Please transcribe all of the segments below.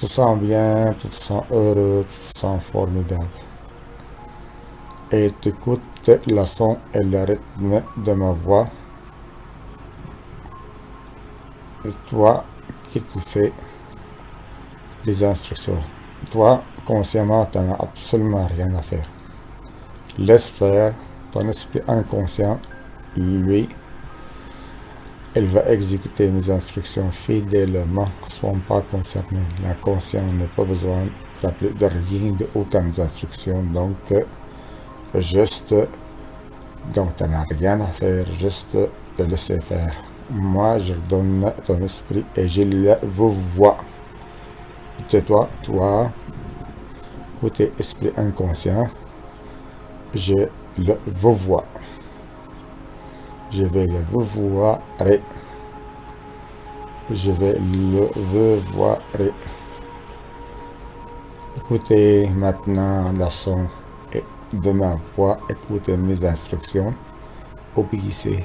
te sens bien, tu te sens heureux, tu te sens formidable. Et tu écoutes le son et le rythme de ma voix. Et toi qui te fais les instructions. Toi, consciemment, tu n'as absolument rien à faire. Laisse faire ton esprit inconscient, lui, il va exécuter mes instructions fidèlement, ne sois pas concerné. L'inconscient n'a pas besoin de rappeler de rien, de aucune instruction, donc juste, donc tu n'as rien à faire, juste de laisser faire. Moi, je donne ton esprit et je le vous vois. Tais-toi, toi, côté esprit inconscient, je le vous vois. Je vais le vous voir. Je vais le voir. Écoutez maintenant la son de ma voix, écoutez mes instructions, obéissez.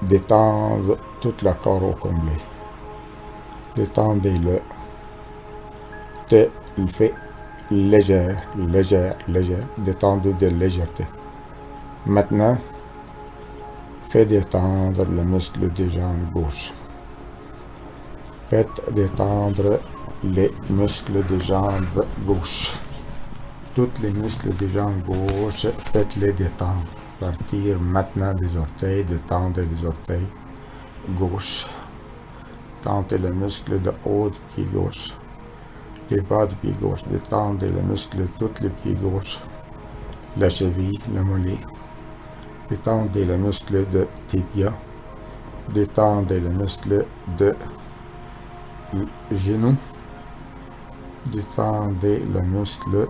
Détendre tout le corps au complet. Détendez-le. Te le fait légère. Détendez de légèreté. Maintenant, faites détendre le muscle des jambes gauche. Faites détendre les muscles des jambes gauche. Tous les muscles des jambes gauche, faites-les détendre. Partir maintenant des orteils, détendez les orteils gauche. Détendez le muscle de haut du pied gauche. Les bas du pied gauche, détendez le muscle de tous les pieds gauche. La cheville, le mollet. Détendez le muscle de tibia. Détendez le muscle de genou. Détendez le muscle,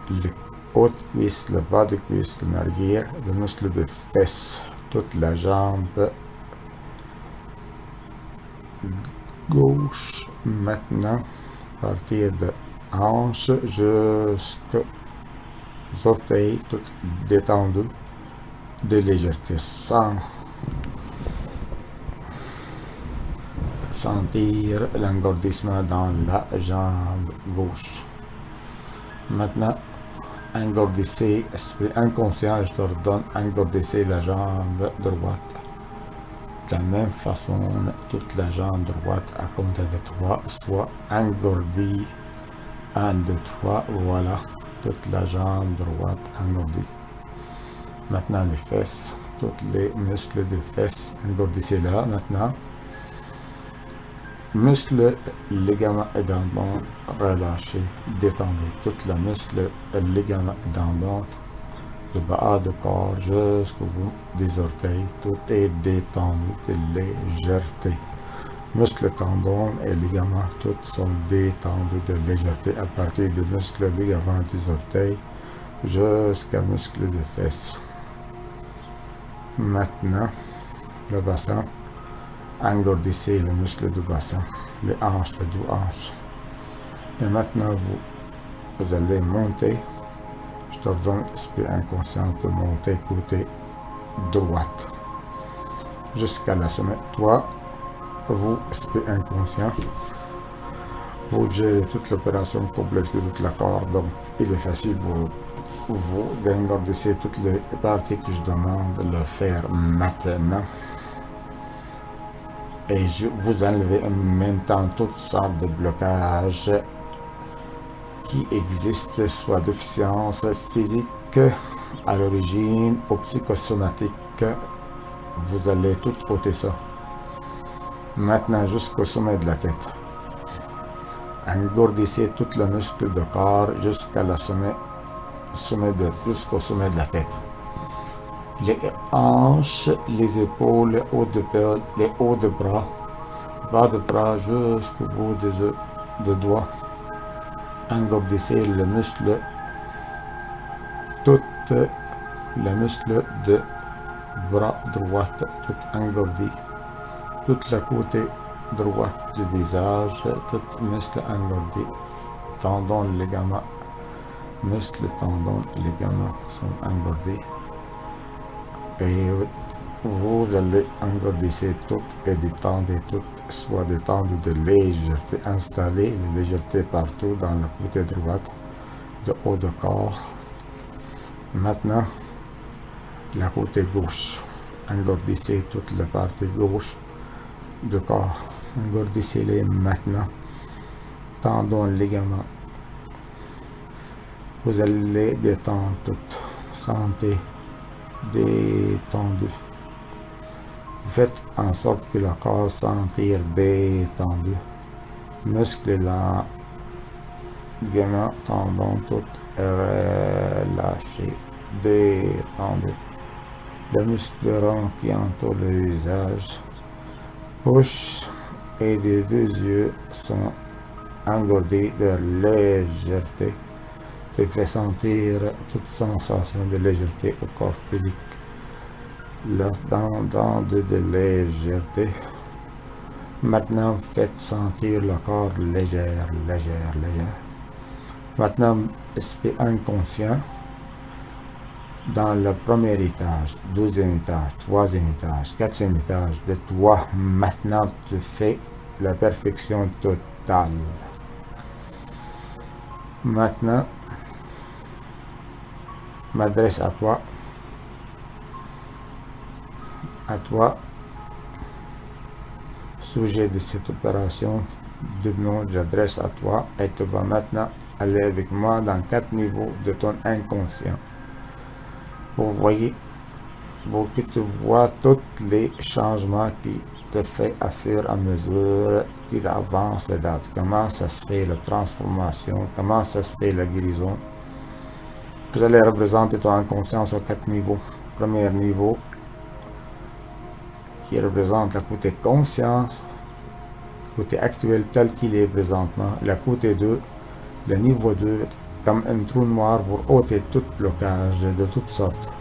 le haut de cuisse, le bas de cuisse, l'arrière, le muscle de fesse, toute la jambe gauche. Maintenant, à partir de hanche jusqu'aux orteils, tout détendu, de légèreté, sans sentir l'engourdissement dans la jambe gauche. Maintenant, engourdissez, esprit inconscient, je te redonne, engourdissez la jambe droite. De la même façon, toute la jambe droite à compter de 3, soit engourdie. 1, 2, 3, voilà, toute la jambe droite engourdie. Maintenant les fesses, tous les muscles des fesses, engourdissez-la maintenant. Muscles, ligaments et tendons, relâchés, détendus. Tout le muscle, ligaments et tendons, le bas du corps jusqu'au bout des orteils, tout est détendu de légèreté. Muscles, tendons et ligaments, tous sont détendus de légèreté à partir du muscle, ligaments des orteils jusqu'à muscle des fesses. Maintenant, le bassin. Engourdissez le muscle du bassin, les hanches, les deux hanches. Et maintenant, vous allez monter. Je te donne l'esprit inconscient de monter côté droite jusqu'à la sommet. Toi, vous, esprit inconscient, vous gérez toute l'opération complexe de tout le corps. Donc, il est facile pour vous d'engourdisser toutes les parties que je demande de le faire maintenant. Et vous enlevez en même temps toutes sortes de blocages qui existent, soit déficience physique à l'origine ou psychosomatique. Vous allez tout ôter ça. Maintenant jusqu'au sommet de la tête. Engourdissez tout le muscle du corps jusqu'à la jusqu'au sommet de la tête. Les hanches, les épaules, les hauts de bras, bas de bras jusqu'au bout des doigts. Engourdissez le muscle, tout le muscle de bras droite, tout engourdi. Tout le côté droit du visage, tout muscle engourdi. Tendons, ligaments, muscles, tendons, ligaments sont engourdis. Et vous allez engourdisser tout et détendre tout, soit détendre de légèreté, installer une légèreté partout dans la côté droite, de haut de corps. Maintenant, la côté gauche, engourdissez toute la partie gauche du corps, engourdissez-les maintenant, tendons le ligament. Vous allez détendre tout, sentez détendu. Faites en sorte que le corps sentir détendu. Muscles là, ligaments, tendons, tout relâché, détendu. Le muscle rond qui entoure le visage, bouche et les deux yeux sont engourdis de légèreté. Tu fais sentir toute sensation de légèreté au corps physique. Dans de légèreté. Maintenant, faites sentir le corps légère. Maintenant, esprit inconscient, dans le premier étage, 12e étage, 3e étage, 4e étage de toi, maintenant tu fais la perfection totale. Maintenant, m'adresse à toi, sujet de cette opération, devenons, j'adresse à toi, et tu vas maintenant aller avec moi dans 4 niveaux de ton inconscient. Vous voyez, que tu vois tous les changements qui te fait à fur et à mesure qu'il avance la date. Comment ça se fait la transformation, comment ça se fait la guérison. Vous allez représenter ton inconscient sur 4 niveaux. Premier niveau, qui représente le côté conscience, le côté actuel tel qu'il est présentement. Le côté 2, le niveau 2, comme un trou noir pour ôter tout blocage de toutes sortes.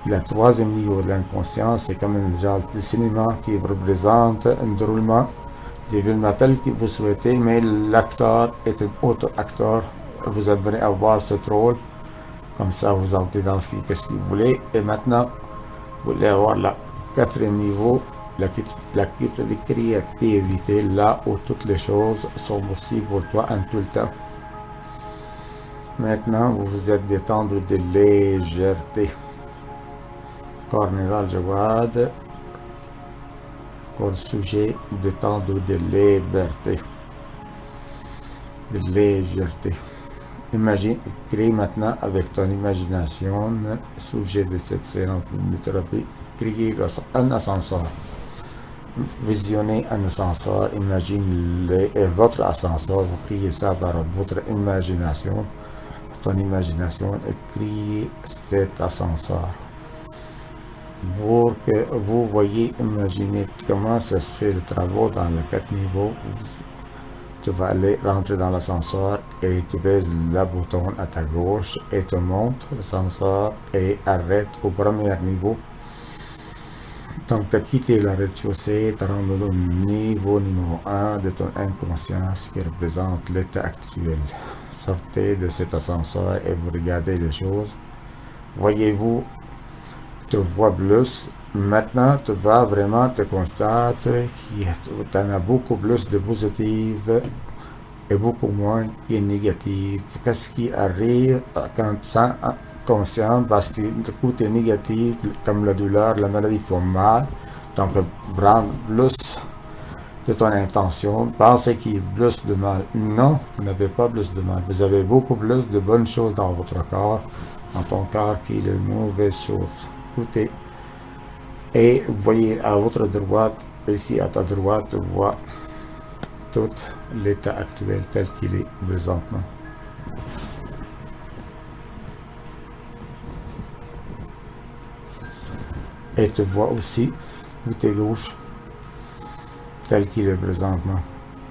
Le 3e niveau de l'inconscience, c'est comme un genre de cinéma qui représente un déroulement d'événements tels que vous souhaitez, mais l'acteur est un autre acteur. Vous aimeriez avoir ce rôle. Comme ça, vous entrez dans le film, qu'est-ce que vous voulez. Et maintenant, vous voulez avoir le 4e niveau, la créativité, là où toutes les choses sont possibles pour toi en tout le temps. Maintenant, vous vous êtes détendu de légèreté. Corps Nidal Jawad, corps sujet, détendu de liberté, de légèreté. Imagine, crée maintenant avec ton imagination, sujet de cette séance de thérapie, créez un ascenseur. Visionnez un ascenseur, imaginez votre ascenseur, vous créez ça par votre imagination. Ton imagination et créez cet ascenseur. Pour que vous voyez, imaginez comment ça se fait le travail dans les 4 niveaux. Tu vas aller rentrer dans l'ascenseur et tu pèses le bouton à ta gauche et tu montes l'ascenseur et arrête au premier niveau. Donc, tu as quitté la rez-de-chaussée, tu as rendu au niveau numéro 1 de ton inconscience qui représente l'état actuel. Sortez de cet ascenseur et vous regardez les choses. Voyez-vous, tu vois plus. Maintenant, tu vas vraiment te constater qu'il y en a beaucoup plus de positives et beaucoup moins de négatives. Qu'est-ce qui arrive quand tu sens conscient parce que le côté négatif, comme la douleur, la maladie font mal. Donc, prendre plus de ton intention, pensez qu'il y a plus de mal. Non, vous n'avez pas plus de mal. Vous avez beaucoup plus de bonnes choses dans votre corps, dans ton corps qui est de mauvaises choses. Écoutez. Et vous voyez à votre droite, ici à ta droite, tu vois tout l'état actuel tel qu'il est présentement. Et tu vois aussi côté gauche tel qu'il est présentement.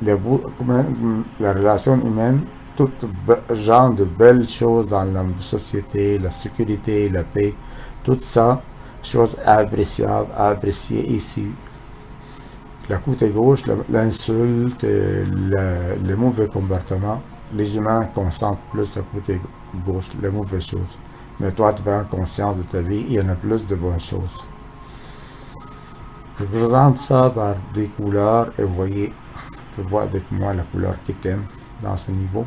La relation humaine, tout genre de belles choses dans la société, la sécurité, la paix, tout ça, choses appréciables, à apprécier ici. La côté gauche, l'insulte, le mauvais comportement, les humains consentent plus à côté gauche, les mauvaises choses. Mais toi, tu prends conscience de ta vie, il y en a plus de bonnes choses. Je présente ça par des couleurs et vous voyez, tu vois avec moi la couleur qui t'aime dans ce niveau.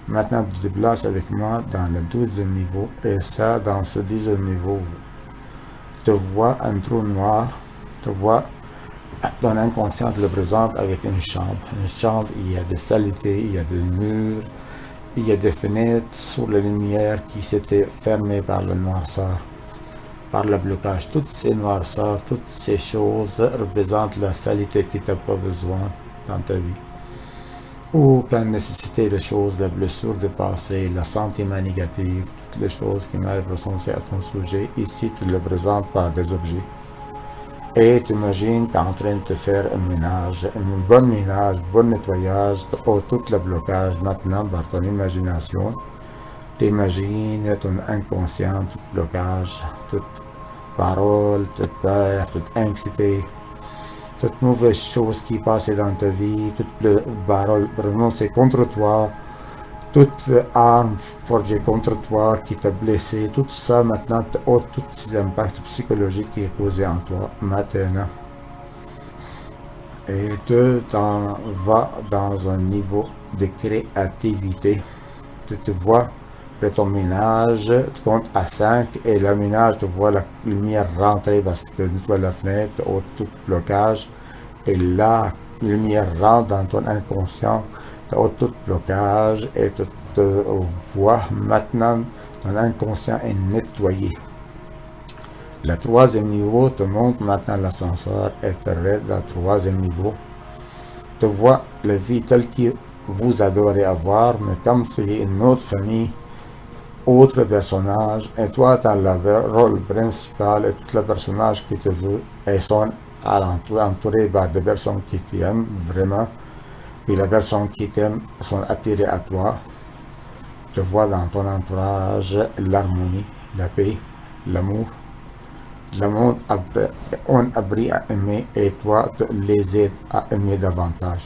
Maintenant, tu te déplaces avec moi dans le 12e niveau et ça, dans ce 10e niveau, tu vois un trou noir, tu vois ton inconscient te le présente avec une chambre. Une chambre, il y a des saletés, il y a des murs, il y a des fenêtres sur la lumière qui s'étaient fermées par le noirceur, par le blocage. Toutes ces noirceurs, toutes ces choses représentent la saleté que tu n'as pas besoin dans ta vie. Aucune nécessité de choses, la blessure de passé, le sentiment négatif, toutes les choses qui m'avaient recensées à ton sujet, ici tu le présentes par des objets. Et tu imagines qu'en train de te faire un ménage, un bon nettoyage de tout le blocage maintenant par ton imagination. Tu imagines ton inconscient, tout blocage, toute parole, toute peur, toute anxiété, toute mauvaise chose qui passait dans ta vie, toute parole prononcée contre toi, toute arme forgée contre toi qui t'a blessé, tout ça maintenant, tous ces impacts psychologiques qui est causé en toi maintenant. Et tu t'en vas dans un niveau de créativité. Tu te vois après ton ménage, tu comptes à 5 et le ménage, tu vois la lumière rentrer parce que tu nettoies la fenêtre, tout blocage. Et là, la lumière rentre dans ton inconscient, tout blocage et tu te vois maintenant, ton inconscient est nettoyé. Le 3e niveau te montre maintenant l'ascenseur et te raide dans le 3e niveau. Tu vois la vie telle que vous adorez avoir, mais comme c'est une autre famille, autre personnage, et toi tu as le rôle principal et tous les personnages qui te veulent et sont entourés par des personnes qui t'aiment vraiment. Puis les personnes qui t'aiment sont attirées à toi. Tu vois dans ton entourage l'harmonie, la paix, l'amour. Le monde on a appris à aimer et toi tu les aides à aimer davantage.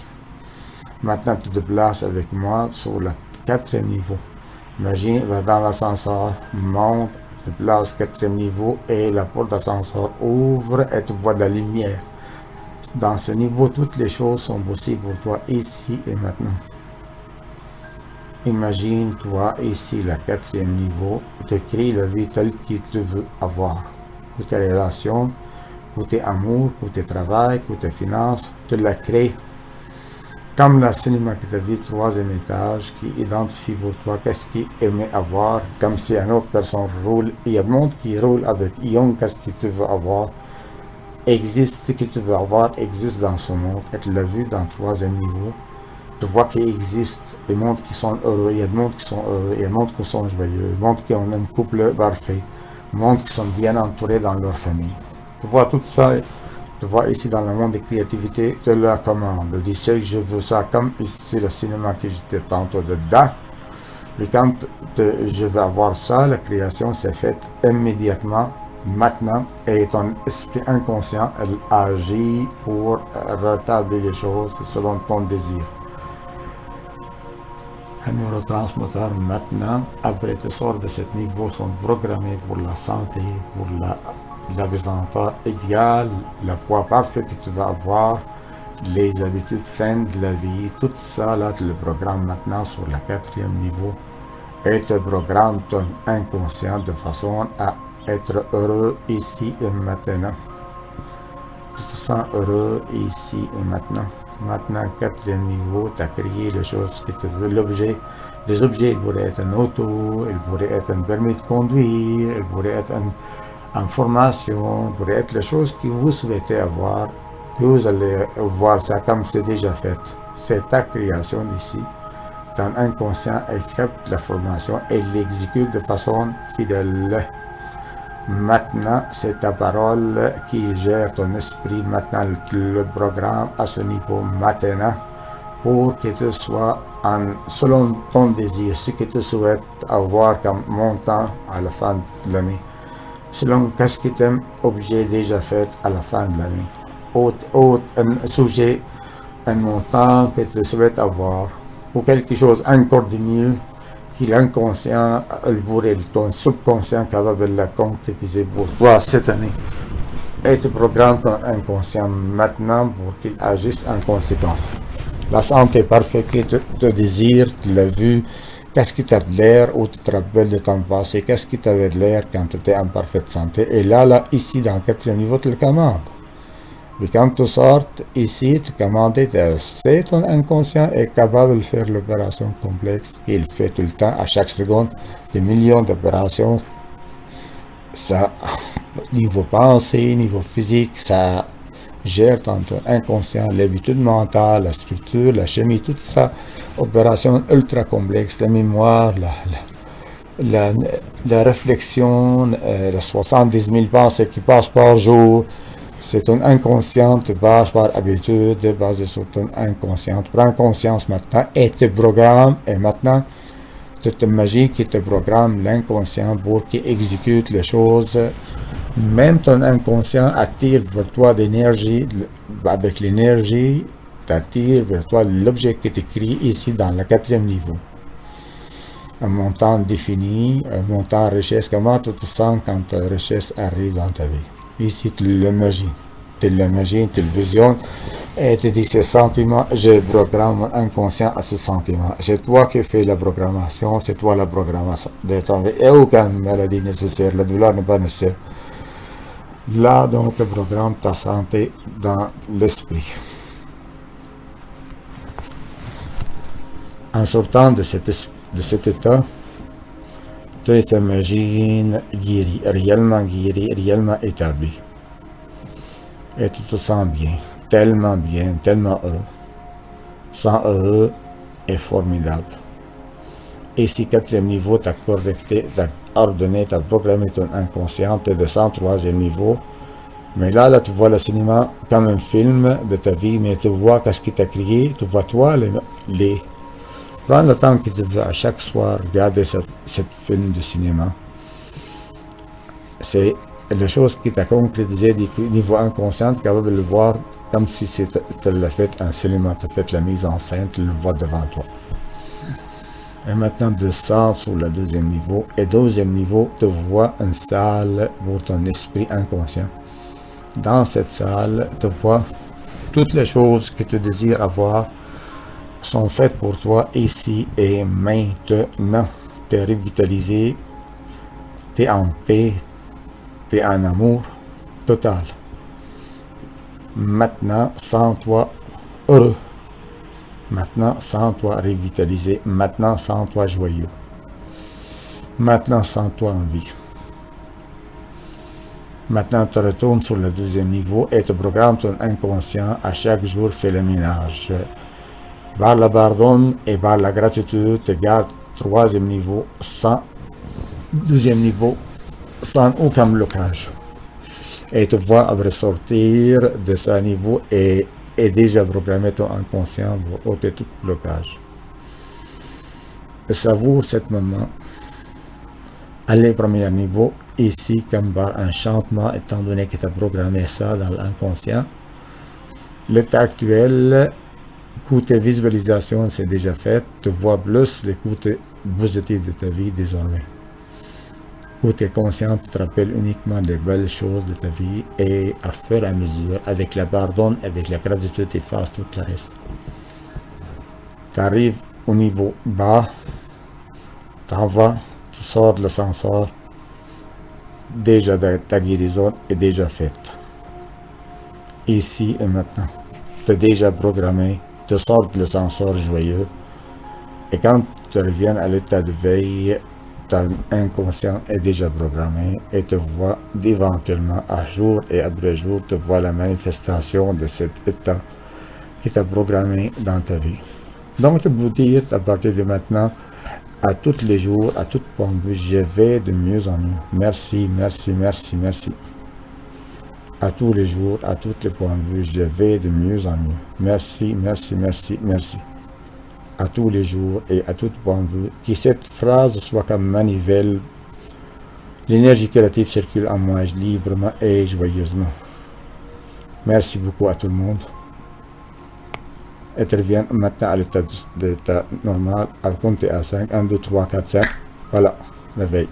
Maintenant tu te places avec moi sur le 4e niveau. Imagine, va dans l'ascenseur, monte, tu te places 4e niveau et la porte d'ascenseur ouvre et tu vois de la lumière. Dans ce niveau, toutes les choses sont possibles pour toi ici et maintenant. Imagine-toi ici, le 4e niveau, tu crées la vie telle que tu veux avoir. Côté relations, côté amour, côté travail, côté finances, tu la crées. Comme la cinéma que tu as vu, 3e étage, qui identifie pour toi qu'est-ce qu'il aimait avoir, comme si une autre personne roule, il y a le monde qui roule avec Young, qu'est-ce que tu veux avoir. Existe ce que tu veux avoir, existe dans ce monde. Et tu l'as vu dans le 3e niveau. Tu vois qu'il existe des mondes qui sont heureux, il y a des mondes qui sont heureux, il y a des mondes qui sont joyeux, des mondes qui ont un couple parfait, des mondes qui sont bien entourés dans leur famille. Tu vois tout ça, tu vois ici dans le monde de créativité, tu la commandes. Tu sais que je veux ça comme ici le cinéma que j'étais tantôt dedans. Et quand je veux avoir ça, la création s'est faite immédiatement. Maintenant, et ton esprit inconscient elle agit pour rétablir les choses selon ton désir. Un neurotransmetteur maintenant, après tu sors de ce niveau, sont programmés pour la santé, pour la présentation idéale, le poids parfait que tu vas avoir, les habitudes saines de la vie, tout ça là, tu le programmes maintenant sur le 4e niveau et tu programmes ton inconscient de façon à être heureux ici et maintenant. Tu te sens heureux ici et maintenant. Maintenant, 4e niveau, tu as créé les choses que tu veux. Les objets, ils pourraient être une auto, ils pourraient être un permis de conduire, ils pourraient être une formation, ils pourraient être les choses que vous souhaitez avoir. Et vous allez voir ça comme c'est déjà fait. C'est ta création d'ici. Ton inconscient capte la formation et l'exécute de façon fidèle. Maintenant, c'est ta parole qui gère ton esprit. Maintenant, le programme à ce niveau maintenant pour que tu sois selon ton désir, ce que tu souhaites avoir comme montant à la fin de l'année. Selon qu'est-ce que tu aimes, objet déjà fait à la fin de l'année. Un sujet, un montant que tu souhaites avoir ou quelque chose encore de mieux. L'inconscient, ton subconscient capable de la concrétiser pour toi cette année. et tu programmes ton inconscient maintenant pour qu'il agisse en conséquence. La santé parfaite que tu te désires, tu l'as vu, qu'est-ce qui t'a de l'air ou tu te rappelles de ton passé, qu'est-ce qui t'avait de l'air quand tu étais en parfaite santé. Et là, ici, dans le 4e niveau, tu le commandes. Et quand tu sortes ici, tu commandes, c'est ton inconscient est capable de faire l'opération complexe. Il fait tout le temps, à chaque seconde, des millions d'opérations. Ça, niveau pensée, niveau physique, ça gère ton inconscient, l'habitude mentale, la structure, la chimie, toute ça, opération ultra complexe, la mémoire, la réflexion, les 70 000 pensées qui passent par jour. C'est ton inconscient, tu passes par habitude, basé sur ton inconscient. Tu prends conscience maintenant et te programme, et maintenant, tu t'imagines qu'il te programme l'inconscient pour qu'il exécute les choses. Même ton inconscient attire vers toi d'énergie, avec l'énergie, t'attire vers toi l'objet qui est écrit ici dans le 4e niveau. Un montant défini, un montant richesse, comment tu te sens quand ta richesse arrive dans ta vie. Ici, tu l'imagines, tu le visionnes, et tu dis ces sentiments, je programme mon inconscient à ce sentiment. C'est toi qui fais la programmation, c'est toi la programmation de ton vie. Et aucune maladie nécessaire, la douleur n'est pas nécessaire. Là, donc, tu programmes ta santé dans l'esprit. En sortant de cet état, tu t'imagines guéri, réellement établi. Et tu te sens bien, tellement heureux. Sens heureux et formidable. Et si 4e niveau, tu as correcté, tu as ordonné, tu as programmé ton inconscient, tu descends 3e niveau. Mais là, tu vois le cinéma comme un film de ta vie, mais tu vois qu'est-ce qui t'a créé, tu vois toi prends le temps que tu veux à chaque soir regarder ce film de cinéma. C'est les choses qui t'a concrétisé du niveau inconscient, capable de le voir comme si tu l'as fait un cinéma, tu as fait la mise en scène, tu le vois devant toi. Et maintenant, descends sur le 2e niveau. Et 2e niveau, tu vois une salle pour ton esprit inconscient. Dans cette salle, tu vois toutes les choses que tu désires avoir sont faites pour toi ici et maintenant. Tu es revitalisé, tu es en paix, tu es en amour total. Maintenant, sens-toi heureux. Maintenant, sens-toi revitalisé. Maintenant, sens-toi joyeux. Maintenant, sens-toi en vie. Maintenant, tu retournes sur le 2e niveau et tu programmes ton inconscient à chaque jour, fais le ménage. Par le pardon et par la gratitude, tu gardes 3e niveau sans 2e niveau sans aucun blocage. Et tu vois ressortir de ce niveau et déjà programmé ton inconscient pour ôter tout blocage. Savoure ce moment. Allez, 1er niveau, ici comme par enchantement, étant donné que tu as programmé ça dans l'inconscient. L'état actuel, côté visualisation, c'est déjà fait. Tu vois plus les côtés positifs de ta vie désormais. Côté conscient, tu te rappelles uniquement des belles choses de ta vie et à fur et à mesure, avec la pardon, avec la gratitude, tu effaces tout le reste. Tu arrives au niveau bas, tu en vas, tu sors de l'ascenseur, déjà ta guérison est déjà faite. Ici et maintenant, tu es déjà programmé, tu sors de l'ascenseur joyeux et quand tu reviens à l'état de veille, ton inconscient est déjà programmé et te voit éventuellement à jour et après jour, te voit la manifestation de cet état qui t'a programmé dans ta vie. Donc, tu peux dire à partir de maintenant, à tous les jours, à tout point de vue, je vais de mieux en mieux. Merci, merci, merci, merci. À tous les jours, à tous les points de vue, je vais de mieux en mieux. Merci, merci, merci, merci. À tous les jours et à tout point de vue, que cette phrase soit comme manivelle. L'énergie créative circule en moi librement et joyeusement. Merci beaucoup à tout le monde. Et tu reviens maintenant à l'état normal, à compter à 5, 1, 2, 3, 4, 5. Voilà, réveil.